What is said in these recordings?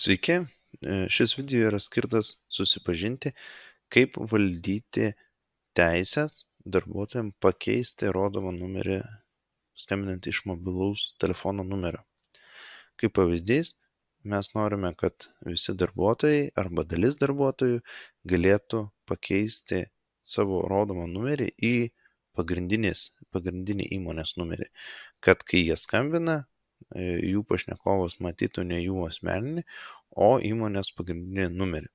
Sveiki, šis video yra skirtas susipažinti, kaip valdyti teises darbuotojams pakeisti rodomą numerį skambinant iš mobilaus telefono numerio. Kaip pavyzdys, mes norime, kad visi darbuotojai arba dalis darbuotojų galėtų pakeisti savo rodomą numerį į pagrindinį įmonės numerį, kad kai jie skambina, jų pašnekovas matytų ne jų asmeninį, o įmonės pagrindinį numerį.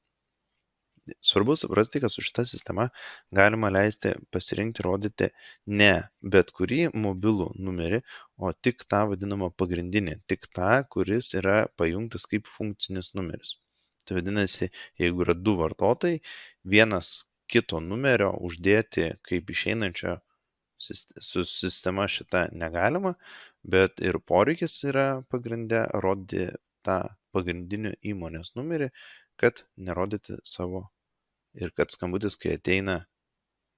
Svarbu suprasti, kad su šita sistema galima leisti pasirinkti rodyti ne bet kurį mobilų numerį, o tik tą vadinamą pagrindinį, tik tą, kuris yra pajungtas kaip funkcinis numeris. Tai vadinasi, jeigu yra du vartotojai, vienas kito numerio uždėti kaip išeinančio su sistema šita negalima, bet ir poreikis yra pagrinde rodyti tą pagrindinį įmonės numerį, kad nerodyti savo ir kad skambutis, kai ateina,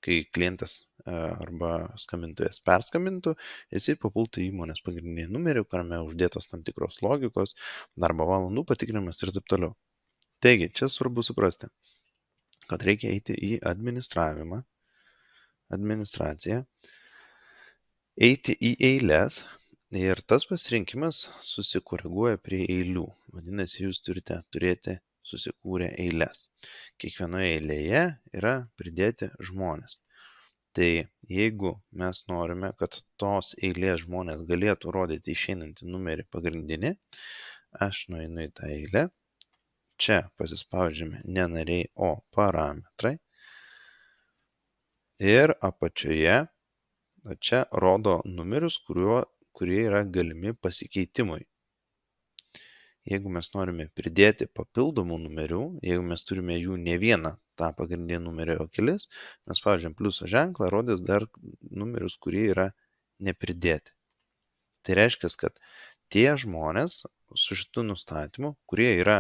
kai klientas arba skambintojas perskambintų, jisai papultų į įmonės pagrindinį numerį, kuriame uždėtos tam tikros logikos, darbo valandų patikrinimas ir taip toliau. Taigi, čia svarbu suprasti, kad reikia eiti į administraciją, eiti į eiles ir tas pasirinkimas susikoreguoja prie eilių. Vadinasi, jūs turite turėti susikūrę eiles. Kiekvienoje eilėje yra pridėti žmonės. Tai jeigu mes norime, kad tos eilės žmonės galėtų rodyti išeinantį numerį pagrindinį, aš nueinu į tą eilę. Čia pasispaudžiame ne nariai, o parametrai. Ir apačioje čia rodo numerius, kurie yra galimi pasikeitimui. Jeigu mes norime pridėti papildomų numerių, jeigu mes turime jų ne vieną tą pagrindinį numerį, o kelis, mes spaudžiam pliuso ženklą, rodys dar numerius, kurie yra nepridėti. Tai reiškia, kad tie žmonės su šitu nustatymu, kurie yra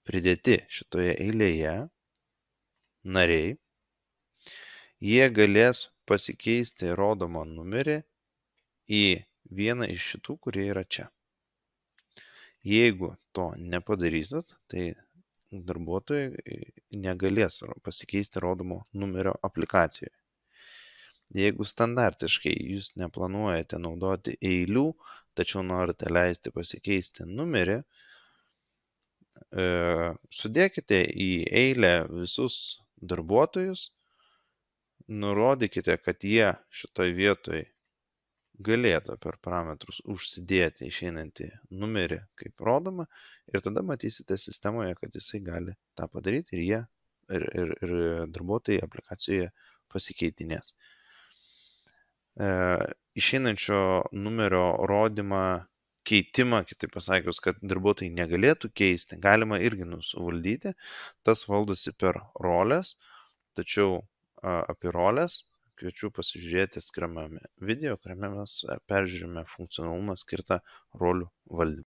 pridėti šitoje eilėje, nariai, jie galės pasikeisti rodomą numerį į vieną iš šitų, kurie yra čia. Jeigu to nepadarysit, tai darbuotojai negalės pasikeisti rodomo numerio aplikacijoje. Jeigu standartiškai jūs neplanuojate naudoti eilių, tačiau norite leisti pasikeisti numerį, sudėkite į eilę visus darbuotojus, nurodykite, kad jie šitoj vietoj galėtų per parametrus užsidėti išeinantį numerį kaip rodoma ir tada matysite sistemoje, kad jisai gali tą padaryti ir darbuotojai aplikacijoje pasikeitinės. Išeinančio numerio rodymą, keitimą, kitaip pasakius, kad darbuotojai negalėtų keisti, galima irgi suvaldyti. Tas valdosi per rolės, tačiau apie rolės kviečiu pasižiūrėti skiriamame video, kuriame mes peržiūrime funkcionalumą skirtą rolių valdymui.